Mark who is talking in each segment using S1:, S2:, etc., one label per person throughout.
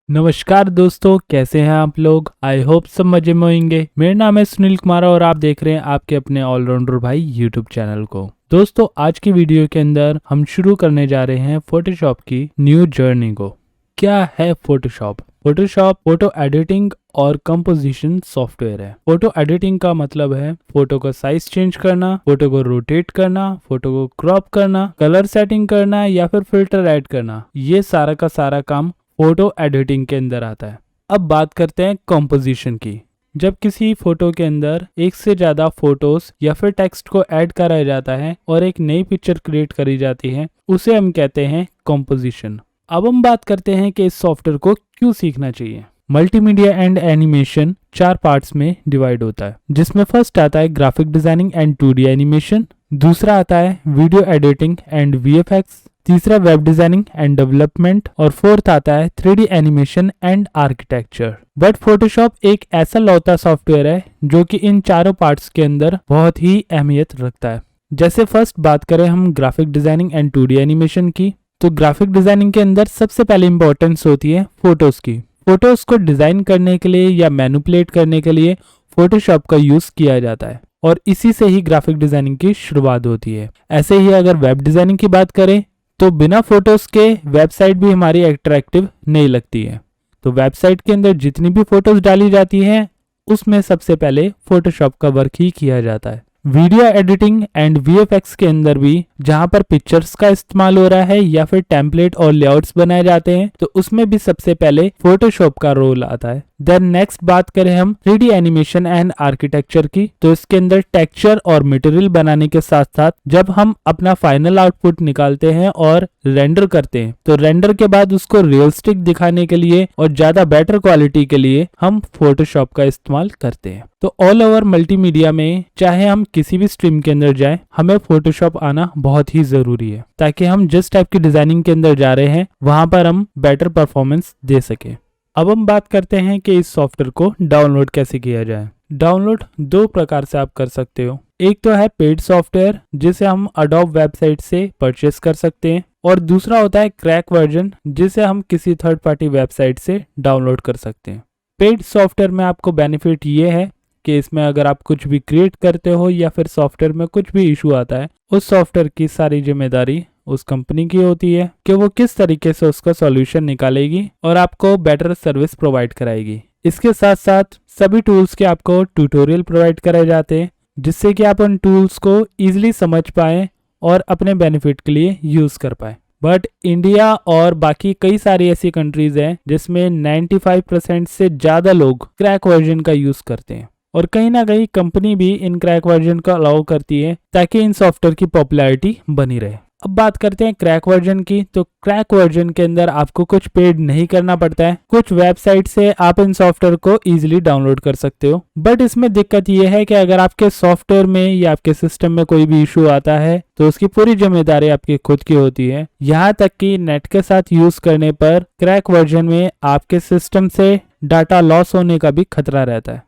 S1: नमस्कार दोस्तों, कैसे हैं आप लोग। आई होप सब मजे में होंगे। मेरा नाम है सुनील कुमार और आप देख रहे हैं आपके अपने ऑलराउंडर भाई यूट्यूब चैनल को। दोस्तों, आज की वीडियो के अंदर हम शुरू करने जा रहे हैं फोटोशॉप की न्यू जर्नी को। क्या है फोटोशॉप? फोटोशॉप फोटो एडिटिंग और कंपोजिशन सॉफ्टवेयर है। फोटो एडिटिंग का मतलब है फोटो का साइज चेंज करना, फोटो को रोटेट करना, फोटो को क्रॉप करना, कलर सेटिंग करना या फिर फिल्टर ऐड करना। ये सारा का सारा काम फोटो एडिटिंग के अंदर आता है। अब बात करते हैं कंपोजिशन की। जब किसी फोटो के अंदर एक से ज्यादा फोटोज या फिर टेक्स्ट को ऐड कराया जाता है और एक नई पिक्चर क्रिएट करी जाती है, उसे हम कहते हैं कंपोजिशन। अब हम बात करते हैं कि इस सॉफ्टवेयर को क्यों सीखना चाहिए। मल्टीमीडिया एंड एनिमेशन 4 पार्ट्स में डिवाइड होता है, जिसमें फर्स्ट आता है graphic designing and 2D animation, दूसरा आता है वीडियो एडिटिंग एंड VFX, तीसरा वेब डिजाइनिंग एंड डेवलपमेंट और फोर्थ आता है 3D animation and architecture. But Photoshop एक ऐसा लौता सॉफ्टवेयर है जो कि इन चारों पार्ट्स के अंदर बहुत ही अहमियत रखता है। जैसे फर्स्ट बात करें हम graphic designing and 2D animation की, तो ग्राफिक डिजाइनिंग के अंदर सबसे पहले इंपॉर्टेंस होती है फोटोज की। फोटोज को डिजाइन करने के लिए या मैनिपुलेट करने के लिए फोटोशॉप का यूज किया जाता है और इसी से ही ग्राफिक डिजाइनिंग की शुरुआत होती है। ऐसे ही अगर वेब डिजाइनिंग की बात करें तो बिना फोटोज के वेबसाइट भी हमारी अट्रैक्टिव नहीं लगती है। तो वेबसाइट के अंदर जितनी भी फोटोज डाली जाती हैं उसमें सबसे पहले फोटोशॉप का वर्क ही किया जाता है। वीडियो एडिटिंग एंड VFX के अंदर भी जहां पर पिक्चर्स का इस्तेमाल हो रहा है या फिर टेम्पलेट और लेआउट्स बनाए जाते हैं, तो उसमें भी सबसे पहले फोटोशॉप का रोल आता है। देन नेक्स्ट बात करें हम 3D एनिमेशन एंड आर्किटेक्चर की, तो इसके अंदर टेक्सचर और मटेरियल बनाने के साथ साथ जब हम अपना फाइनल आउटपुट निकालते हैं और रेंडर करते हैं, तो रेंडर के बाद उसको रियलिस्टिक दिखाने के लिए और ज्यादा बेटर क्वालिटी के लिए हम फोटोशॉप का इस्तेमाल करते हैं। तो ऑल ओवर मल्टीमीडिया में चाहे हम किसी भी स्ट्रीम के अंदर जाएं, हमें फोटोशॉप आना बहुत ही जरूरी है ताकि हम जिस टाइप की डिजाइनिंग के अंदर जा रहे हैं वहां पर हम बेटर परफॉर्मेंस दे सके। अब हम बात करते हैं कि इस सॉफ्टवेयर को डाउनलोड कैसे किया जाए। डाउनलोड 2 प्रकार से आप कर सकते हो। एक तो है पेड सॉफ्टवेयर जिसे हम अडोब वेबसाइट से परचेस कर सकते हैं, और दूसरा होता है क्रैक वर्जन जिसे हम किसी थर्ड पार्टी वेबसाइट से डाउनलोड कर सकते हैं। पेड सॉफ्टवेयर में आपको बेनिफिट ये है कि इसमें अगर आप कुछ भी क्रिएट करते हो या फिर सॉफ्टवेयर में कुछ भी इशू आता है, उस सॉफ्टवेयर की सारी जिम्मेदारी उस कंपनी की होती है कि वो किस तरीके से उसका सॉल्यूशन निकालेगी और आपको बेटर सर्विस प्रोवाइड कराएगी। इसके साथ साथ सभी टूल्स के आपको ट्यूटोरियल प्रोवाइड कराए जाते हैं जिससे कि आप उन टूल्स को इजीली समझ पाएं और अपने बेनिफिट के लिए यूज कर पाए। बट इंडिया और बाकी कई सारी ऐसी कंट्रीज हैं जिसमें 95% से ज्यादा लोग क्रैक वर्जन का यूज करते हैं, और कहीं ना कहीं कंपनी भी इन क्रैक वर्जन को अलाउ करती है ताकि इन सॉफ्टवेयर की पॉपुलैरिटी बनी रहे। अब बात करते हैं क्रैक वर्जन की, तो क्रैक वर्जन के अंदर आपको कुछ पेड नहीं करना पड़ता है। कुछ वेबसाइट से आप इन सॉफ्टवेयर को इजीली डाउनलोड कर सकते हो, बट इसमें दिक्कत यह है कि अगर आपके सॉफ्टवेयर में या आपके सिस्टम में कोई भी इशू आता है तो उसकी पूरी जिम्मेदारी आपकी खुद की होती है। यहाँ तक कि नेट के साथ यूज करने पर क्रैक वर्जन में आपके सिस्टम से डाटा लॉस होने का भी खतरा रहता है।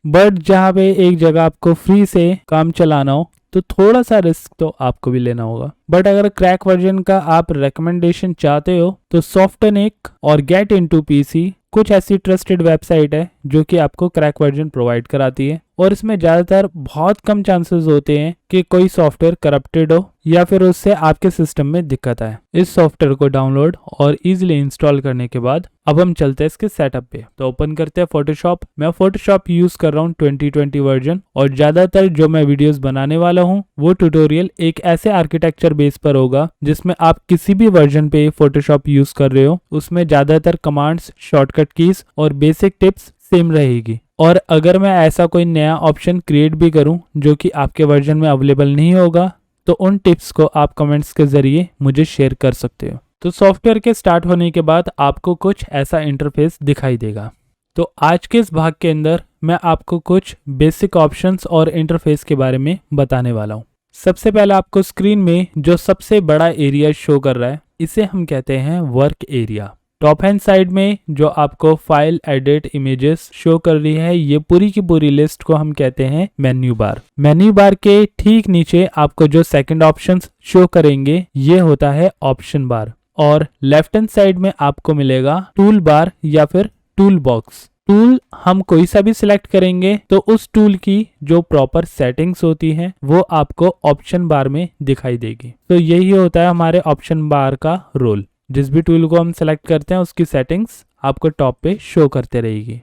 S1: बट जहाँ पे एक जगह आपको फ्री से काम चलाना हो तो थोड़ा सा रिस्क तो आपको भी लेना होगा। बट अगर क्रैक वर्जन का आप रिकमेंडेशन चाहते हो तो सॉफ्टनिक और गेट इनटू पीसी कुछ ऐसी ट्रस्टेड वेबसाइट है जो कि आपको क्रैक वर्जन प्रोवाइड कराती है, और इसमें ज्यादातर बहुत कम चांसेस होते हैं कि कोई सॉफ्टवेयर करप्टेड हो या फिर उससे आपके सिस्टम में दिक्कत आए। इस सॉफ्टवेयर को डाउनलोड और इजीली इंस्टॉल करने के बाद अब हम चलते हैं इसके सेटअप पे। तो ओपन करते हैं फोटोशॉप। मैं फोटोशॉप यूज कर रहा हूँ 2020 वर्जन, और ज्यादातर जो मैं वीडियोस बनाने वाला हूँ वो ट्यूटोरियल एक ऐसे आर्किटेक्चर बेस पर होगा जिसमें आप किसी भी वर्जन पे फोटोशॉप यूज कर रहे हो उसमें ज्यादातर कमांड्स, शॉर्टकट कीज और बेसिक टिप्स सेम रहेगी। और अगर मैं ऐसा कोई नया ऑप्शन क्रिएट भी करूं जो कि आपके वर्जन में अवेलेबल नहीं होगा तो उन टिप्स को आप कमेंट्स के जरिए मुझे शेयर कर सकते हो। तो सॉफ्टवेयर के स्टार्ट होने के बाद आपको कुछ ऐसा इंटरफेस दिखाई देगा। तो आज के इस भाग के अंदर मैं आपको कुछ बेसिक ऑप्शंस और इंटरफेस के बारे में बताने वाला हूँ। सबसे पहले आपको स्क्रीन में जो सबसे बड़ा एरिया शो कर रहा है इसे हम कहते हैं work area. Top hand side में जो आपको फाइल, एडिट, इमेजेस शो कर रही है, ये पूरी की पूरी लिस्ट को हम कहते हैं मेन्यू बार। मेन्यू बार के ठीक नीचे आपको जो सेकंड ऑप्शंस शो करेंगे ये होता है ऑप्शन बार। और लेफ्ट हैंड साइड में आपको मिलेगा टूल बार या फिर टूल बॉक्स। टूल हम कोई सा भी सिलेक्ट करेंगे तो उस टूल की जो प्रॉपर सेटिंग्स होती हैं वो आपको ऑप्शन बार में दिखाई देगी। तो यही होता है हमारे ऑप्शन बार का रोल। जिस भी टूल को हम सेलेक्ट करते हैं उसकी सेटिंग्स आपको टॉप पे शो करते रहेगी।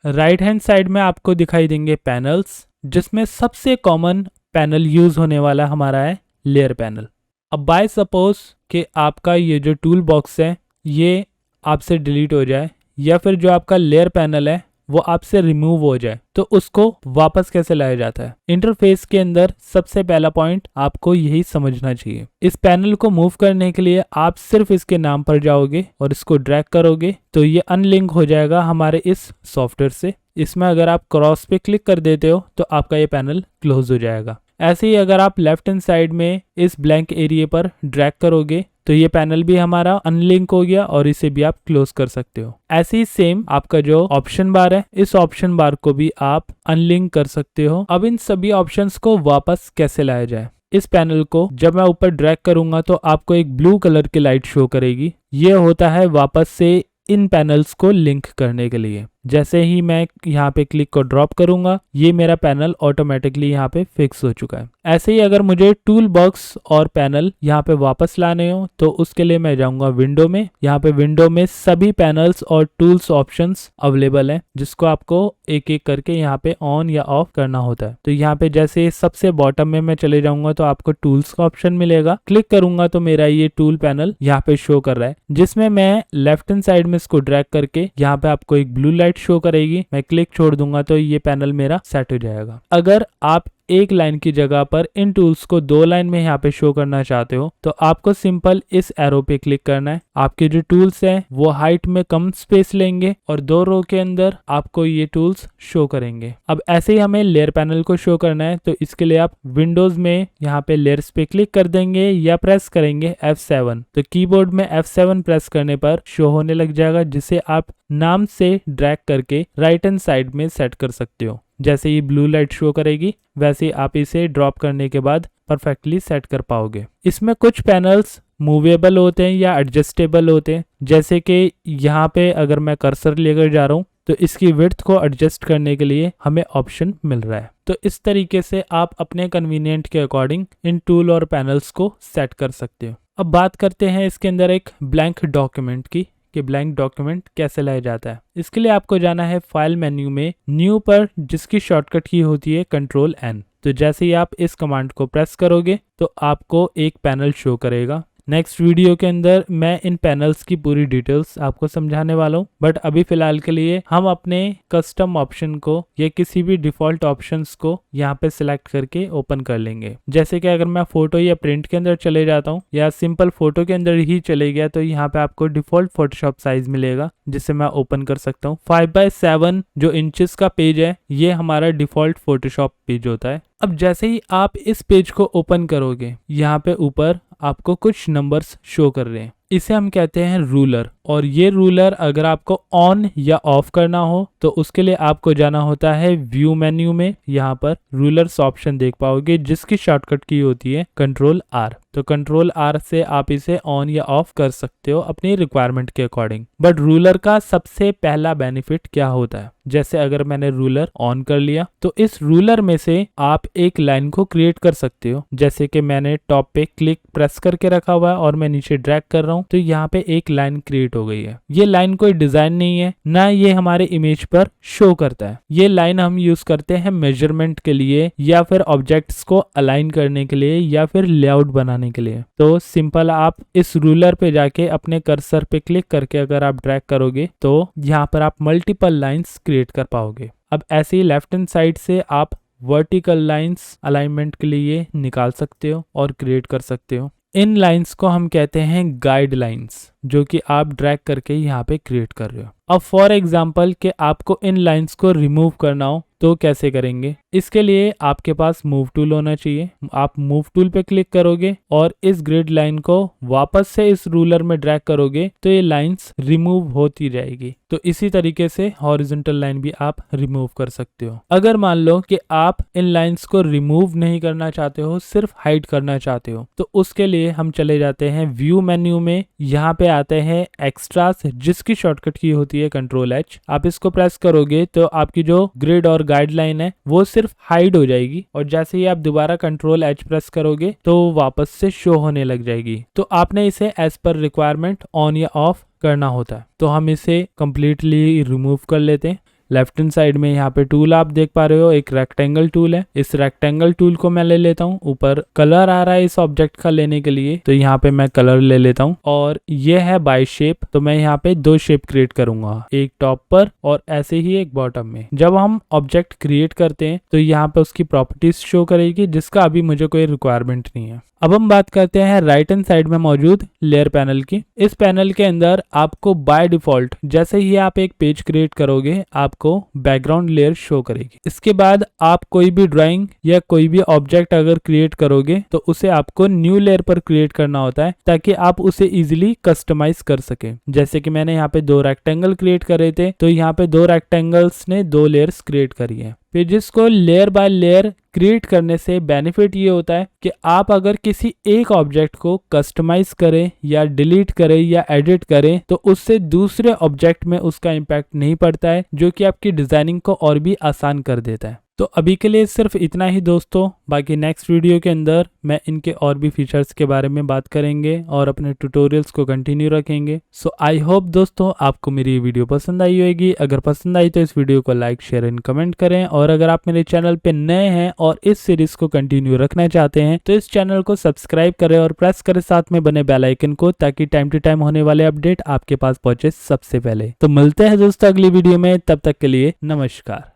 S1: राइट हैंड साइड में आपको दिखाई देंगे पैनल्स, जिसमें सबसे कॉमन पैनल यूज होने वाला हमारा है लेयर पैनल। अब बाय सपोज कि आपका ये जो टूल बॉक्स है ये आपसे डिलीट हो जाए या फिर जो आपका लेयर पैनल है वो आपसे रिमूव हो जाए, तो उसको वापस कैसे लाया जाता है। इंटरफेस के अंदर सबसे पहला पॉइंट आपको यही समझना चाहिए। इस पैनल को मूव करने के लिए आप सिर्फ इसके नाम पर जाओगे और इसको ड्रैग करोगे तो ये अनलिंक हो जाएगा हमारे इस सॉफ्टवेयर से। इसमें अगर आप क्रॉस पे क्लिक कर देते हो तो आपका ये पैनल क्लोज हो जाएगा। ऐसे ही अगर आप लेफ्ट हैंड साइड में इस ब्लैंक एरिया पर ड्रैग करोगे तो ये पैनल भी हमारा अनलिंक हो गया और इसे भी आप क्लोज कर सकते हो। ऐसे ही सेम आपका जो ऑप्शन बार है, इस ऑप्शन बार को भी आप अनलिंक कर सकते हो। अब इन सभी ऑप्शंस को वापस कैसे लाया जाए। इस पैनल को जब मैं ऊपर ड्रैग करूंगा तो आपको एक ब्लू कलर की लाइट शो करेगी। ये होता है वापस से इन पैनल्स को लिंक करने के लिए। जैसे ही मैं यहाँ पे क्लिक को ड्रॉप करूंगा ये मेरा पैनल ऑटोमेटिकली यहाँ पे फिक्स हो चुका है। ऐसे ही अगर मुझे टूल बॉक्स और पैनल यहाँ पे वापस लाने हो तो उसके लिए मैं जाऊंगा विंडो में। यहाँ पे विंडो में सभी पैनल्स और टूल्स ऑप्शंस अवेलेबल हैं, जिसको आपको एक एक करके यहाँ पे ऑन या ऑफ करना होता है। तो यहाँ पे जैसे सबसे बॉटम में मैं चले जाऊंगा तो आपको टूल्स का ऑप्शन मिलेगा। क्लिक करूंगा तो मेरा ये टूल पैनल यहाँ पे शो कर रहा है, जिसमें मैं लेफ्ट हैंड साइड में इसको ड्रैग करके यहाँ पे आपको एक ब्लू लाइट शो करेगी। मैं क्लिक छोड़ दूंगा तो ये पैनल मेरा सेट हो जाएगा। अगर आप एक लाइन की जगह पर इन टूल्स को 2 लाइन में यहाँ पे शो करना चाहते हो तो आपको सिंपल इस एरो पे क्लिक करना है। आपके जो टूल्स हैं वो हाइट में कम स्पेस लेंगे और 2 रो के अंदर आपको ये टूल्स शो करेंगे। अब ऐसे ही हमें लेयर पैनल को शो करना है तो इसके लिए आप विंडोज में यहाँ पे लेयर्स पे क्लिक कर देंगे या प्रेस करेंगे F7। तो कीबोर्ड में F7 प्रेस करने पर शो होने लग जाएगा, जिसे आप नाम से ड्रैग करके राइट हैंड साइड में सेट कर सकते हो। जैसे ही ब्लू लाइट शो करेगी वैसे आप इसे ड्रॉप करने के बाद परफेक्टली सेट कर पाओगे। इसमें कुछ पैनल्स मूवेबल होते हैं या एडजस्टेबल होते हैं, जैसे कि यहाँ पे अगर मैं कर्सर लेकर जा रहा हूँ तो इसकी विड्थ को एडजस्ट करने के लिए हमें ऑप्शन मिल रहा है। तो इस तरीके से आप अपने कन्वीनियंट के अकॉर्डिंग इन टूल और पैनल्स को सेट कर सकते हो। अब बात करते हैं इसके अंदर एक ब्लैंक डॉक्यूमेंट की, कि ब्लैंक डॉक्यूमेंट कैसे लाया जाता है। इसके लिए आपको जाना है फाइल मेन्यू में न्यू पर, जिसकी शॉर्टकट की होती है Ctrl+N। तो जैसे ही आप इस कमांड को प्रेस करोगे तो आपको एक पैनल शो करेगा। नेक्स्ट वीडियो के अंदर मैं इन पैनल्स की पूरी डिटेल्स आपको समझाने वाला हूँ, बट अभी फिलहाल के लिए हम अपने कस्टम ऑप्शन को या किसी भी डिफॉल्ट ऑप्शंस को यहाँ पे सिलेक्ट करके ओपन कर लेंगे। जैसे कि अगर मैं फोटो या प्रिंट के अंदर चले जाता हूँ या सिंपल फोटो के अंदर ही चले गया तो यहाँ पे आपको डिफॉल्ट फोटोशॉप साइज मिलेगा, जिसे मैं ओपन कर सकता हूँ। 5x7 जो इंचेस का पेज है ये हमारा डिफॉल्ट फोटोशॉप पेज होता है। अब जैसे ही आप इस पेज को ओपन करोगे यहाँ पे ऊपर आपको कुछ नंबर्स शो कर रहे हैं, इसे हम कहते हैं रूलर। और ये रूलर अगर आपको ऑन या ऑफ करना हो तो उसके लिए आपको जाना होता है व्यू मेन्यू में। यहाँ पर रूलर्स ऑप्शन देख पाओगे, जिसकी शॉर्टकट की होती है Ctrl+R। तो Ctrl+R से आप इसे ऑन या ऑफ कर सकते हो अपनी रिक्वायरमेंट के अकॉर्डिंग। बट रूलर का सबसे पहला बेनिफिट क्या होता है, जैसे अगर मैंने रूलर ऑन कर लिया तो इस रूलर में से आप एक लाइन को क्रिएट कर सकते हो। जैसे कि मैंने टॉप पे क्लिक प्रेस करके रखा हुआ है और मैं नीचे ड्रैग कर रहा हूँ तो यहाँ पे एक लाइन क्रिएट हो गई है। ये लाइन कोई डिजाइन नहीं है, ना ये हमारे इमेज पर शो करता है। ये लाइन हम यूज करते हैं मेजरमेंट के लिए या फिर ऑब्जेक्ट्स को अलाइन करने के लिए या फिर लेआउट बनाने के लिए। तो सिंपल आप इस रूलर पे जाके अपने कर्सर पे क्लिक करके अगर आप ड्रैग करोगे तो यहाँ पर आप मल्टीपल लाइंस क्रिएट कर पाओगे। अब ऐसे ही लेफ्ट हैंड साइड से आप वर्टिकल लाइंस अलाइनमेंट के लिए निकाल सकते हो और क्रिएट कर सकते हो। इन लाइंस को हम कहते हैं गाइड लाइंस, जो कि आप ड्रैग करके यहाँ पे क्रिएट कर रहे हो। अब फॉर एग्जाम्पल कि आपको इन लाइंस को रिमूव करना हो तो कैसे करेंगे। इसके लिए आपके पास मूव टूल होना चाहिए। आप मूव टूल पे क्लिक करोगे और इस ग्रिड लाइन को वापस से इस रूलर में ड्रैग करोगे तो ये लाइंस रिमूव होती जाएगी। तो इसी तरीके से हॉरिजॉन्टल लाइन भी आप रिमूव कर सकते हो। अगर मान लो कि आप इन लाइंस को रिमूव नहीं करना चाहते हो, सिर्फ हाइड करना चाहते हो, तो उसके लिए हम चले जाते हैं व्यू मेन्यू में। यहाँ पे आते हैं एक्स्ट्रास, जिसकी शॉर्टकट की होती है Ctrl+H। आप इसको प्रेस करोगे तो आपकी जो ग्रिड और गाइडलाइन है वो सिर्फ हाइड हो जाएगी, और जैसे ही आप दोबारा Ctrl+H प्रेस करोगे तो वापस से शो होने लग जाएगी। तो आपने इसे एज पर रिक्वायरमेंट ऑन या ऑफ करना होता है। तो हम इसे कंप्लीटली रिमूव कर लेते हैं। लेफ्ट हैंड साइड में यहाँ पे टूल आप देख पा रहे हो, एक रेक्टेंगल टूल है। इस रेक्टेंगल टूल को मैं ले लेता हूँ। ऊपर कलर आ रहा है इस ऑब्जेक्ट का लेने के लिए, तो यहाँ पे मैं कलर ले लेता हूँ। और ये है बाय शेप, तो मैं यहाँ पे 2 शेप क्रिएट करूंगा, एक टॉप पर और ऐसे ही एक बॉटम में। जब हम ऑब्जेक्ट क्रिएट करते हैं तो यहाँ पे उसकी प्रॉपर्टीज शो करेगी, जिसका अभी मुझे कोई रिक्वायरमेंट नहीं है। अब हम बात करते हैं राइट हैंड साइड में मौजूद लेयर पैनल की। इस पैनल के अंदर आपको बाय डिफॉल्ट जैसे ही आप एक पेज क्रिएट करोगे आपको बैकग्राउंड लेयर शो करेगी। इसके बाद आप कोई भी ड्राइंग या कोई भी ऑब्जेक्ट अगर क्रिएट करोगे तो उसे आपको न्यू लेयर पर क्रिएट करना होता है, ताकि आप उसे इजीली कस्टमाइज कर सके। जैसे कि मैंने यहाँ पे 2 रेक्टेंगल क्रिएट करे थे, तो यहाँ पे 2 रेक्टेंगल्स ने 2 लेयर्स क्रिएट करी है। पेजेस को लेयर बाय लेयर क्रिएट करने से बेनिफिट ये होता है कि आप अगर किसी एक ऑब्जेक्ट को कस्टमाइज करें या डिलीट करें या एडिट करें तो उससे दूसरे ऑब्जेक्ट में उसका इम्पैक्ट नहीं पड़ता है, जो कि आपकी डिजाइनिंग को और भी आसान कर देता है। तो अभी के लिए सिर्फ इतना ही दोस्तों। बाकी नेक्स्ट वीडियो के अंदर मैं इनके और भी फीचर्स के बारे में बात करेंगे और अपने ट्यूटोरियल्स को कंटिन्यू रखेंगे। सो आई होप दोस्तों आपको मेरी ये वीडियो पसंद आई होगी। अगर पसंद आई तो इस वीडियो को लाइक, शेयर एंड कमेंट करें। और अगर आप मेरे चैनल पे नए हैं और इस सीरीज को कंटिन्यू रखना चाहते हैं तो इस चैनल को सब्सक्राइब करें और प्रेस करें साथ में बने बेल आइकन को, ताकि टाइम टू टाइम होने वाले अपडेट आपके पास पहुंचे सबसे पहले। तो मिलते हैं दोस्तों अगली वीडियो में, तब तक के लिए नमस्कार।